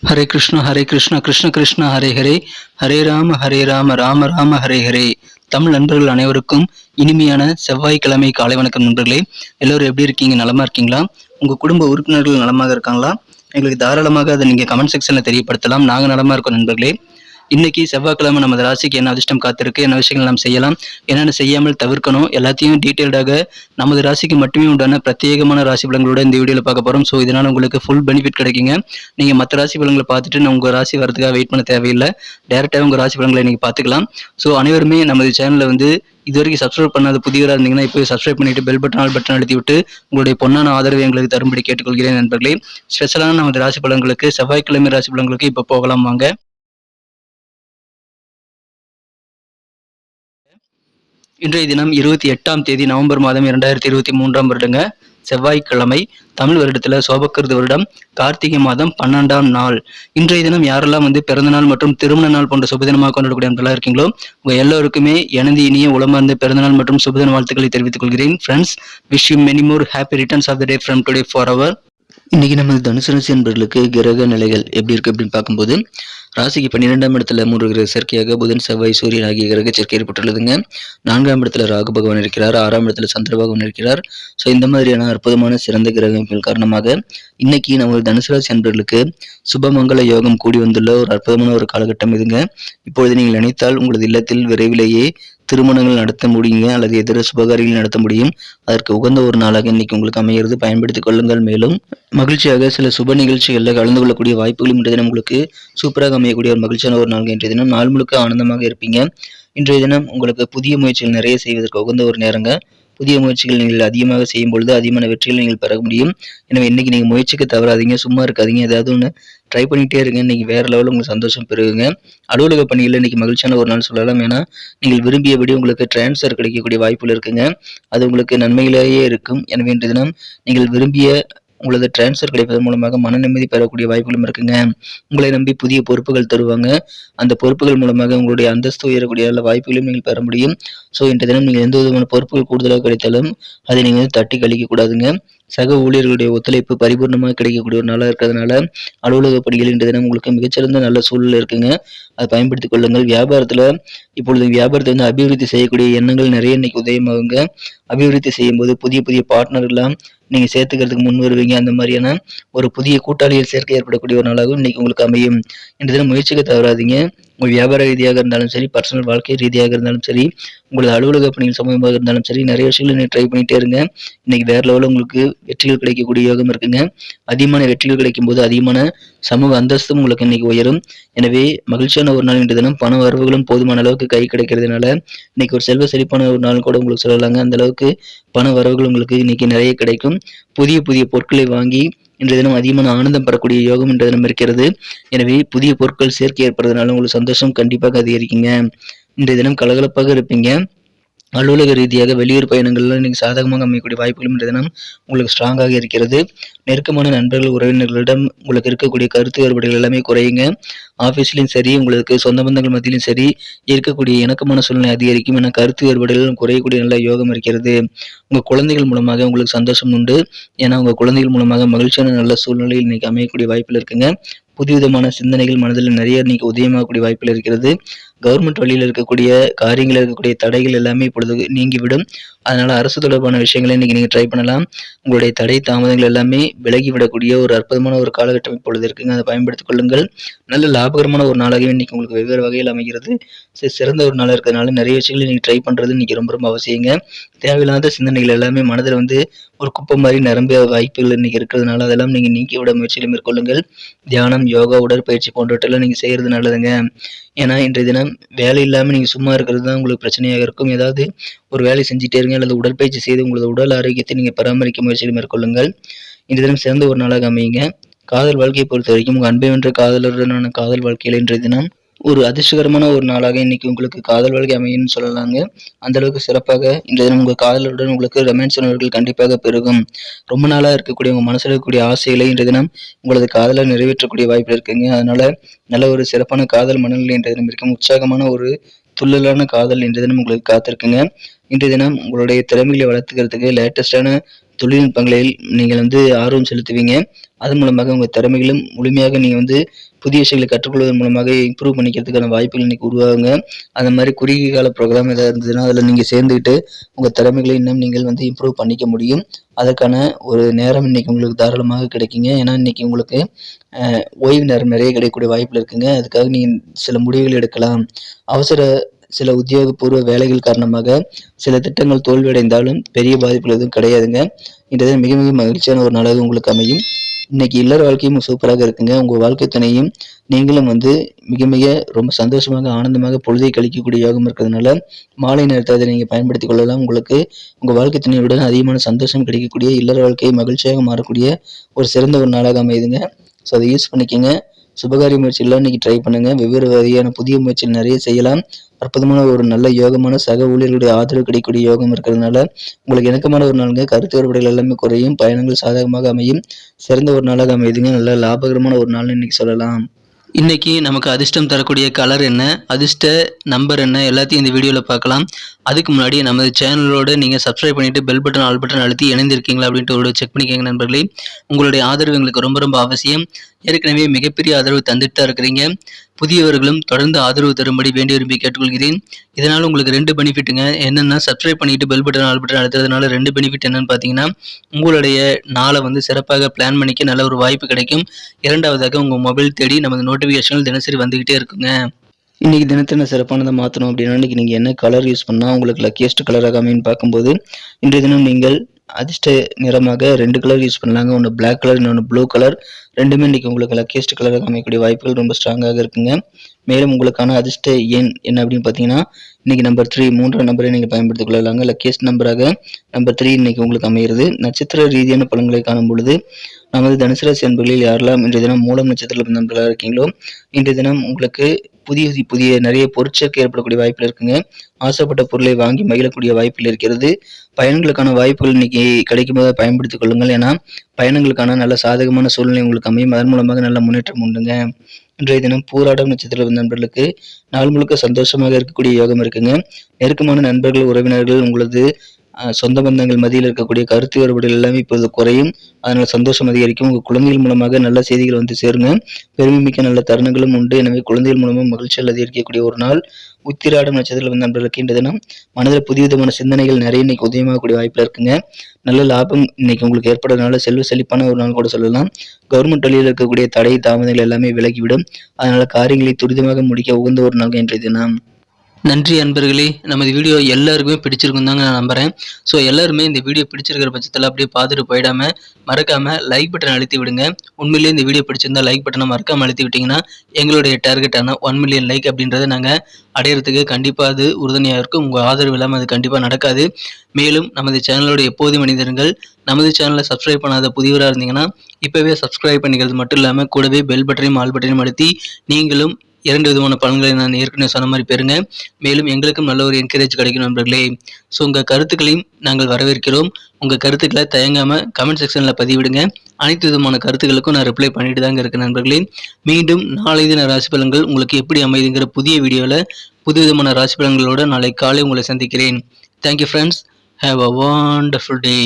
ஹரே கிருஷ்ணா கிருஷ்ண கிருஷ்ண ஹரே ஹரே, ஹரே ராம ராம ராம ஹரே ஹரே. தமிழ் நண்பர்கள் அனைவருக்கும் இனிமையான செவ்வாய்க்கிழமை காலை வணக்கம் நண்பர்களே. எல்லோரும் எப்படி இருக்கீங்க? நலமா இருக்கீங்களா? உங்க குடும்ப உறுப்பினர்கள் நலமாக இருக்காங்களா? எங்களுக்கு தாராளமாக அதை நீங்க கமெண்ட் செக்ஷன்ல தெரியப்படுத்தலாம். நாங்க நலமா இருக்கோம் நண்பர்களே. இன்னைக்கு செவ்வாய்க்கிழமை நமது ராசிக்கு என்ன அதிர்ஷ்டம் காத்திருக்கு, என்ன விஷயங்கள் நாம் செய்யலாம், என்னென்ன செய்யாமல் தவிர்க்கணும், எல்லாத்தையும் டீட்டெயில்டாக நமது ராசிக்கு மட்டுமே உண்டான பிரத்யேகமான ராசி பலன்களோட இந்த வீடியோவில் பார்க்க போகிறோம். ஸோ இதனால் உங்களுக்கு ஃபுல் பெனிஃபிட் கிடைக்குங்க. நீங்கள் மற்ற ராசி பலன்களை பார்த்துட்டு உங்கள் ராசி வரதுக்காக வெயிட் பண்ண தேவையில்லை. டேரெக்டாக உங்கள் ராசி பலன்களை நீங்கள் பார்த்துக்கலாம். ஸோ அனைவருமே நமது சேனலில் வந்து இது வரைக்கும் சப்ஸ்கிரைப் பண்ணாத புதியவராக இருந்தீங்கன்னா இப்போ சப்ஸ்கிரைப் பண்ணிட்டு பெல் பட்டன் அழுத்தி விட்டு உங்களுடைய பொன்னான ஆதரவை எங்களுக்கு தரும்படி கேட்டுக்கொள்கிறேன் நண்பர்களே. ஸ்பெஷலான நமது ராசி பலன்களுக்கு, செவ்வாய்க்கிழமை ராசி பலன்களுக்கு இப்போ போகலாம் வாங்க. இன்றைய தினம் 28ஆம் தேதி நவம்பர் மாதம் 2023 வருடங்க, செவ்வாய்க்கிழமை. தமிழ் வருடத்துல சோபக்கிருது வருடம் கார்த்திகை மாதம் 12ஆம் நாள். இன்றைய தினம் யாரெல்லாம் வந்து பிறந்த நாள் மற்றும் திருமண நாள் போன்ற சுபதினமாக கொண்டாடக்கூடிய நண்பர்களாக இருக்கீங்களோ உங்க எல்லோருக்குமே எனது இனிய உளமார்ந்த பிறந்தநாள் மற்றும் சுபதின வாழ்த்துக்களை தெரிவித்துக் கொள்கிறேன். Friends, wish you many more happy returns of the day from today for our. இன்னைக்கு நமது தனுசு ராசி என்பவர்களுக்கு கிரக நிலைகள் எப்படி இருக்கு அப்படின்னு பார்க்கும்போது, ராசிக்கு 12ஆம் இடத்துல 3 கிரக சேர்க்கையாக புதன், செவ்வாய், சூரியன் ஆகிய கிரக சேர்க்கை ஏற்பட்டுள்ளதுங்க. 4ஆம் இடத்துல ராகு பகவான் இருக்கிறார். 6ஆம் இடத்துல சந்திர பகவான் இருக்கிறார். ஸோ இந்த மாதிரியான அற்புதமான சிறந்த கிரகங்கள் காரணமாக இன்னைக்கு நமது தனுசு ராசி என்பவர்களுக்கு சுபமங்கல யோகம் கூடி வந்துள்ள ஒரு அற்புதமான ஒரு காலகட்டம் இதுங்க. இப்பொழுது நீங்கள் நினைத்தால் உங்களது இல்லத்தில் விரைவிலேயே திருமணங்கள் நடத்த முடியுங்க, அல்லது எதிர சுபகாரியங்கள் நடத்த முடியும். அதற்கு உகந்த ஒரு நாளாக இன்னைக்கு உங்களுக்கு அமைகிறது. பயன்படுத்திக் கொள்ளுங்கள். மேலும் மகிழ்ச்சியாக சில சுப நிகழ்ச்சிகளில் கலந்து கொள்ளக்கூடிய வாய்ப்புகளும் இன்றைய தினம் உங்களுக்கு சூப்பராக அமையக்கூடிய ஒரு மகிழ்ச்சியான ஒரு நாள். இன்றைய தினம் நாள் முழுக்க ஆனந்தமாக இருப்பீங்க. இன்றைய தினம் உங்களுக்கு புதிய முயற்சிகள் நிறைய செய்வதற்கு உகந்த ஒரு நேரங்க. புதிய முயற்சிகள் நீங்கள் அதிகமாக செய்யும் பொழுது அதிகமான வெற்றிகள் நீங்கள் பெற முடியும். எனவே இன்னைக்கு நீங்கள் முயற்சிக்கு தவறாதீங்க, சும்மா இருக்காதீங்க, ஏதாவது ஒன்று ட்ரை பண்ணிகிட்டே இருங்க. இன்னைக்கு வேற லெவலில் உங்களுக்கு சந்தோஷம் பெறுங்க. அலுவலக பணிகளில் இன்னைக்கு மகிழ்ச்சியான ஒரு நாள் சொல்லலாம். ஏன்னா நீங்கள் விரும்பியபடி உங்களுக்கு டிரான்ஸ்ஃபர் கிடைக்கக்கூடிய வாய்ப்புகள் இருக்குங்க. அது உங்களுக்கு நன்மையிலேயே இருக்கும். எனவே இன்றைய தினம் நீங்கள் விரும்பிய உங்களது டிரான்ஸ்ஃபர் கிடைப்பதன் மூலமாக மன நிம்மதி பெறக்கூடிய வாய்ப்புகளும் இருக்குங்க. உங்களை நம்பி புதிய பொறுப்புகள் தருவாங்க. அந்த பொறுப்புகள் மூலமாக உங்களுடைய அந்தஸ்து உயரக்கூடிய வாய்ப்புகளையும் நீங்கள் பெற முடியும். ஸோ இன்றைய தினம் நீங்கள் எந்த விதமான பொறுப்புகள் கூடுதலாக கிடைத்தாலும் அதை நீங்கள் தட்டி கழிக்க கூடாதுங்க. சக ஊழியர்களுடைய ஒத்துழைப்பு பரிபூர்ணமாக கிடைக்கக்கூடிய ஒரு நாளாக இருக்கிறதுனால அலுவலக பணிகள் இன்றைய தினம் உங்களுக்கு மிகச்சிறந்த நல்ல சூழல் இருக்குங்க. அதை பயன்படுத்திக் கொள்ளுங்கள். வியாபாரத்தில் இப்பொழுது வியாபாரத்தை வந்து அபிவிருத்தி செய்யக்கூடிய எண்ணங்கள் நிறைய இன்னைக்கு உதயமாகுங்க. அபிவிருத்தி செய்யும் போது புதிய புதிய பார்ட்னர்லாம் நீங்கள் சேர்த்துக்கிறதுக்கு முன் வருவீங்க. அந்த மாதிரியான ஒரு புதிய கூட்டாளிகள் சேர்க்கை ஏற்படக்கூடிய ஒரு நாளாகவும் இன்னைக்கு உங்களுக்கு அமையும். இன்றைய தினம் முயற்சிக்க தவறாதீங்க. உங்கள் வியாபார ரீதியாக இருந்தாலும் சரி, பர்சனல் வாழ்க்கை ரீதியாக இருந்தாலும் சரி, உங்களது அலுவலக பணிகள் சமூகமாக இருந்தாலும் சரி, நிறைய விஷயங்கள் நீங்கள் ட்ரை பண்ணிகிட்டே இருங்க. இன்னைக்கு வேற லெவலில் உங்களுக்கு வெற்றிகள் கிடைக்கக்கூடிய யோகம் இருக்குங்க. அதிகமான வெற்றிகள் கிடைக்கும் போது அதிகமான சமூக அந்தஸ்தும் உங்களுக்கு இன்னைக்கு உயரும். எனவே மகிழ்ச்சியான ஒரு நாள் இன்றைய தினம். பண வரவுகளும் போதுமான அளவுக்கு கை கிடைக்கிறதுனால இன்னைக்கு ஒரு செல்வ செழிப்பான ஒரு நாள் கூட உங்களுக்கு சொல்லலாங்க. அந்த அளவுக்கு பண வரவுகள் உங்களுக்கு இன்னைக்கு நிறைய கிடைக்கும். புதிய புதிய பொருட்களை வாங்கி இன்றைய தினம் அதிகமான ஆனந்தம் பெறக்கூடிய யோகம் இன்றைய தினம் இருக்கிறது. எனவே புதிய பொருட்கள் சேர்க்கை ஏற்படுறதுனால உங்களுக்கு சந்தோஷம் கண்டிப்பாக அதிகரிக்குங்க. இன்றைய தினம் கலகலப்பாக இருப்பீங்க. அலுவலக ரீதியாக வெளியூர் பயணங்கள்ல இன்னைக்கு சாதகமாக அமையக்கூடிய வாய்ப்புகளும் இன்றைய தினம் உங்களுக்கு ஸ்ட்ராங்காக இருக்கிறது. நெருக்கமான நண்பர்கள், உறவினர்களிடம் உங்களுக்கு இருக்கக்கூடிய கருத்து வேறுபாடுகள் எல்லாமே குறையுங்க. ஆஃபீஸ்லையும் சரி, உங்களுக்கு சொந்த பந்தங்கள் மத்தியிலும் சரி இருக்கக்கூடிய இணக்கமான சூழ்நிலை அதிகரிக்கும். என கருத்து வேறுபாடுகள் குறையக்கூடிய நல்ல யோகம் இருக்கிறது. உங்கள் குழந்தைகள் மூலமாக உங்களுக்கு சந்தோஷம் உண்டு. ஏன்னா உங்கள் குழந்தைகள் மூலமாக மகிழ்ச்சியான நல்ல சூழ்நிலையில் இன்னைக்கு அமையக்கூடிய வாய்ப்புகள் இருக்குங்க. புதுவிதமான சிந்தனைகள் மனதில் நிறைய இன்னைக்கு உதயமாகக்கூடிய வாய்ப்புகள் இருக்கிறது. கவர்மெண்ட் வழியில் இருக்கக்கூடிய காரியங்கள் இருக்கக்கூடிய தடைகள் எல்லாமே இப்பொழுது நீங்கிவிடும். அதனால அரசு தொடர்பான விஷயங்களை இன்னைக்கு நீங்கள் ட்ரை பண்ணலாம். உங்களுடைய தடை தாமதங்கள் எல்லாமே விலகிவிடக்கூடிய ஒரு அற்புதமான ஒரு காலகட்டம் இப்பொழுது இருக்குங்க. அதை பயன்படுத்திக் கொள்ளுங்கள். நல்ல லாபகரமான ஒரு நாளாகவே இன்னைக்கு உங்களுக்கு வெவ்வேறு வகையில் அமைகிறது. சிறந்த ஒரு நாளாக இருக்கிறதுனால நிறைய விஷயங்களை நீங்கள் ட்ரை பண்ணுறது இன்னைக்கு ரொம்ப ரொம்ப அவசியங்க. தேவையில்லாத சிந்தனைகள் எல்லாமே மனதில் வந்து ஒரு குப்பை மாதிரி நிரம்பிய வாய்ப்புகள் இன்னைக்கு இருக்கிறதுனால அதெல்லாம் நீங்கள் நீக்கிவிட முயற்சிகளை மேற்கொள்ளுங்கள். தியானம், யோகா, உடற்பயிற்சி போன்றவற்றெல்லாம் நீங்கள் செய்கிறது நல்லதுங்க. ஏன்னா இன்றைய தினம் வேலை இல்லாமல் நீங்கள் சும்மா இருக்கிறது தான் உங்களுக்கு பிரச்சனையாக இருக்கும். ஏதாவது ஒரு வேலை செஞ்சுட்டே இருங்க, அல்லது உடற்பயிற்சி செய்து உங்களது உடல் ஆரோக்கியத்தை நீங்கள் பராமரிக்க முயற்சிகளை மேற்கொள்ளுங்கள். இன்றைய தினம் சிறந்த ஒரு நாளாக அமையுங்க. காதல் வாழ்க்கையை பொறுத்த வரைக்கும் உங்கள் அன்பை வென்ற காதலருடனான காதல் வாழ்க்கையில் இன்றைய தினம் ஒரு அதிர்ஷ்டகரமான ஒரு நாளாக இன்னைக்கு உங்களுக்கு காதல் வாழ்க்கை அமையும்னு சொல்லலாங்க. அந்த அளவுக்கு சிறப்பாக இன்றைய தினம் உங்கள் காதலருடன் உங்களுக்கு ரொமான்ஸ் உணர்வுகள் கண்டிப்பாக பெருகும். ரொம்ப நாளாக இருக்கக்கூடிய உங்கள் மனசில் இருக்கக்கூடிய ஆசைகளை இன்றைய தினம் உங்களது காதலை நிறைவேற்றக்கூடிய வாய்ப்பு இருக்குங்க. அதனால நல்ல ஒரு சிறப்பான காதல் மனநிலை இன்றைய தினம் இருக்கும். உற்சாகமான ஒரு துள்ளலான காதல் இன்றைய தினம் உங்களுக்கு காத்திருக்குங்க. இன்றைய தினம் உங்களுடைய திறமைகளை வளர்த்துக்கிறதுக்கு லேட்டஸ்டான தொழில்நுட்பங்களில் நீங்கள் ஆர்வம் செலுத்துவீங்க. அதன் மூலமாக உங்கள் திறமைகளும் முழுமையாக நீங்கள் புதிய விஷயங்களை கற்றுக்கொள்வதன் மூலமாக இம்ப்ரூவ் பண்ணிக்கிறதுக்கான வாய்ப்புகள் இன்னைக்கு உருவாகுங்க. அந்த மாதிரி குறுகிய கால ப்ரோக்ராம் ஏதாவது இருந்ததுன்னா அதில் நீங்கள் சேர்ந்துக்கிட்டு உங்கள் திறமைகளை இன்னும் நீங்கள் இம்ப்ரூவ் பண்ணிக்க முடியும். அதற்கான ஒரு நேரம் இன்னைக்கு உங்களுக்கு தாராளமாக கிடைக்குங்க. ஏன்னா இன்னைக்கு உங்களுக்கு ஓய்வு நேரம் நிறைய கிடைக்கக்கூடிய வாய்ப்புகள் இருக்குங்க. அதுக்காக நீங்கள் சில முடிவுகள் எடுக்கலாம். சில உத்தியோகபூர்வ வேலைகள் காரணமாக சில திட்டங்கள் தோல்வியடைந்தாலும் பெரிய பாதிப்புகள் எதுவும் கிடையாதுங்க. இன்றைய மிக மிக மகிழ்ச்சியான ஒரு நாளாக உங்களுக்கு அமையும். இன்னைக்கு இல்லற வாழ்க்கையும் சூப்பராக இருக்குங்க. உங்கள் வாழ்க்கை துணையும் நீங்களும் மிக மிக ரொம்ப சந்தோஷமாக ஆனந்தமாக பொழுதை கழிக்கக்கூடிய யோகம் இருக்கிறதுனால மாலை நேரத்தை அதை நீங்கள் பயன்படுத்திக் கொள்ளலாம். உங்களுக்கு உங்கள் வாழ்க்கை துணையுடன் அதிகமான சந்தோஷம் கிடைக்கக்கூடிய இல்லற வாழ்க்கையை மகிழ்ச்சியாக மாறக்கூடிய ஒரு சிறந்த ஒரு நாளாக அமையுதுங்க. ஸோ அதை யூஸ் பண்ணிக்கோங்க. சுபகாரிய முயற்சிகள்லாம் இன்னைக்கு ட்ரை பண்ணுங்க. வெவ்வேறு வகையான புதிய முயற்சிகள் நிறைய செய்யலாம். அற்புதமான ஒரு நல்ல யோகமான சக ஊழியர்களுடைய ஆதரவு கிடைக்கக்கூடிய யோகம் இருக்கிறதுனால உங்களுக்கு இணக்கமான ஒரு நாளுங்க. கருத்து வேறுபாடுகள் எல்லாமே குறையும். பயணங்கள் சாதகமாக அமையும். சிறந்த ஒரு நாளாக அமையுதுங்க. நல்ல லாபகரமான ஒரு நாள்னு இன்னைக்கு சொல்லலாம். இன்னைக்கு நமக்கு அதிர்ஷ்டம் தரக்கூடிய கலர் என்ன, அதிர்ஷ்ட நம்பர் என்ன, எல்லாத்தையும் இந்த வீடியோவில் பார்க்கலாம். அதுக்கு முன்னாடி நமது சேனலோடு நீங்கள் சப்ஸ்கிரைப் பண்ணிவிட்டு பெல் பட்டன் ஆல் பட்டன் அழுத்தி இணைந்திருக்கீங்களா அப்படின்ட்டு ஒரு செக் பண்ணிக்கோங்க நண்பர்களே. உங்களுடைய ஆதரவு எங்களுக்கு ரொம்ப ரொம்ப அவசியம். ஏற்கனவே மிகப்பெரிய ஆதரவு தந்துட்டு தான் இருக்கிறீங்க. புதியவர்களும் தொடர்ந்து ஆதரவு தரும்படி வேண்டி விரும்பி கேட்டுக்கொள்கிறேன். இதனால் உங்களுக்கு 2 பெனிஃபிட்டுங்க. என்னென்னா சப்ஸ்கிரைப் பண்ணிவிட்டு பெல் பட்டன் ஆல் பட்டன் அழுத்துறதுனால 2 பெனிஃபிட் என்னென்னு பார்த்தீங்கன்னா, உங்களுடைய நாளை சிறப்பாக பிளான் பண்ணிக்க நல்ல ஒரு வாய்ப்பு கிடைக்கும். இரண்டாவதாக உங்கள் மொபைல் தேடி நமது நோட்டிஃபிகேஷன்கள் தினசரி வந்துக்கிட்டே இருக்குங்க. இன்னைக்கு தினத்தை சிறப்பானதை மாற்றணும் அப்படின்னா இன்னைக்கு நீங்கள் என்ன கலர் யூஸ் பண்ணால் உங்களுக்கு லக்கியஸ்ட் கலராக அமைன்னு பார்க்கும்போது இன்றைய தினம் நீங்கள் அதிர்ஷ்ட நிறமாக 2 கலர் யூஸ் பண்ணலாங்க. ஒன்று பிளாக் கலர், இன்னொன்று ப்ளூ கலர். ரெண்டுமே இன்னைக்கு உங்களுக்கு லக்கியஸ்ட் கலராக அமையக்கூடிய வாய்ப்புகள் ரொம்ப ஸ்ட்ராங்காக இருக்குங்க. மேலும் உங்களுக்கான அதிர்ஷ்ட எண் என்ன அப்படின்னு பார்த்தீங்கன்னா இன்னைக்கு நம்பர் 3 மூன்றாம் நம்பரை நீங்கள் பயன்படுத்திக் கொள்ளலாங்க. லக்கியஸ்ட் நம்பராக நம்பர் 3 இன்னைக்கு உங்களுக்கு அமைகிறது. நட்சத்திர ரீதியான பலன்களை காணும் பொழுது நமது தனுசு ராசி அன்பர்களில் யாரெல்லாம் இன்றைய தினம் மூலம் நட்சத்திர நண்பர்களாக இருக்கீங்களோ இன்றைய தினம் உங்களுக்கு புதிய நிறைய பொருட்சேர்க்கை ஏற்படக்கூடிய வாய்ப்புகள் இருக்குங்க. ஆசைப்பட்ட பொருளை வாங்கி மகிழக்கூடிய வாய்ப்புகள் இருக்கிறது. பயணங்களுக்கான வாய்ப்புகள் இன்னைக்கு கிடைக்கும் போது பயன்படுத்திக் கொள்ளுங்கள். ஏன்னா பயணங்களுக்கான நல்ல சாதகமான சூழ்நிலை உங்களுக்கு அமையும். அதன் மூலமாக நல்ல முன்னேற்றம் உண்டுங்க. இன்றைய தினம் பூராடம் நட்சத்திர நண்பர்களுக்கு நாள் முழுக்க சந்தோஷமாக இருக்கக்கூடிய யோகம் இருக்குங்க. நெருக்கமான நண்பர்கள், உறவினர்கள், உங்களது சொந்த பந்தங்கள் மத்தியில் இருக்கக்கூடிய கருத்து வேறுபாடுகள் எல்லாமே இப்போது குறையும். அதனால சந்தோஷம் அதிகரிக்கும். உங்கள் குழந்தைகள் மூலமாக நல்ல செய்திகள் சேருங்க. பெருமை மிக்க நல்ல தருணங்களும் உண்டு. எனவே குழந்தைகள் மூலமாக மகிழ்ச்சிகள் அதிகரிக்கக்கூடிய ஒரு நாள். உத்திராடம் நட்சத்திரம் நண்பர்களுக்கு இன்றைய தினம் மனதில் புதிய விதமான சிந்தனைகள் நிறைய இன்னைக்கு உதயமாகக்கூடிய வாய்ப்புல இருக்குங்க. நல்ல லாபம் இன்னைக்கு உங்களுக்கு ஏற்படுறதுனால செல்வ செழிப்பான ஒரு நாள் கூட சொல்லலாம். கவர்மெண்ட் வழியில் இருக்கக்கூடிய தடை தாமதங்கள் எல்லாமே விலகிவிடும். அதனால காரியங்களை துரிதமாக முடிக்க உகந்த ஒரு நாள் இன்றைய தினம். நன்றி அன்பர்களே. நமது வீடியோ எல்லாருக்குமே பிடிச்சிருக்கும் தாங்க நான் நம்புகிறேன். ஸோ எல்லாருமே இந்த வீடியோ பிடிச்சிருக்கிற பட்சத்தில் அப்படியே பார்த்துட்டு போயிடாமல் மறக்காமல் லைக் பட்டன் அழுத்தி விடுங்க. உண்மையிலேயே இந்த வீடியோ பிடிச்சிருந்தா லைக் பட்டனை மறக்காமல் அழுத்தி விட்டிங்கன்னா எங்களுடைய டார்கெட்டான 1 மில்லியன் லைக் அப்படின்றத நாங்கள் அடையிறதுக்கு கண்டிப்பாக அது உறுதுணையாக இருக்கும். உங்கள் ஆதரவு இல்லாமல் அது கண்டிப்பாக நடக்காது. மேலும் நமது சேனலோட எப்போதும் மனிதர்கள் நமது சேனலை சப்ஸ்கிரைப் பண்ணாத புதியவராக இருந்தீங்கன்னா இப்போவே சப்ஸ்கிரைப் பண்ணிக்கிறது மட்டும் இல்லாமல் கூடவே பெல் பட்டனையும் ஆல் பட்டனையும் அழுத்தி நீங்களும் 2 விதமான பலன்களை நான் ஏற்கனவே சொன்ன மாதிரி பெறுங்க. மேலும் எங்களுக்கும் நல்ல ஒரு என்கரேஜ் கிடைக்கும் நண்பர்களே. ஸோ உங்கள் கருத்துக்களையும் நாங்கள் வரவேற்கிறோம். உங்கள் கருத்துக்களை தயங்காமல் கமெண்ட் செக்ஷனில் பதிவிடுங்க. அனைத்து விதமான கருத்துக்களுக்கும் நான் ரிப்ளை பண்ணிட்டு தாங்க இருக்கேன் நண்பர்களே. மீண்டும் நாளை தின ராசி பலன்கள் உங்களுக்கு எப்படி அமைதுங்கிற புதிய வீடியோவில் புது விதமான ராசி பலன்களோடு நாளை காலை உங்களை சந்திக்கிறேன். Thank you friends. Have a wonderful day.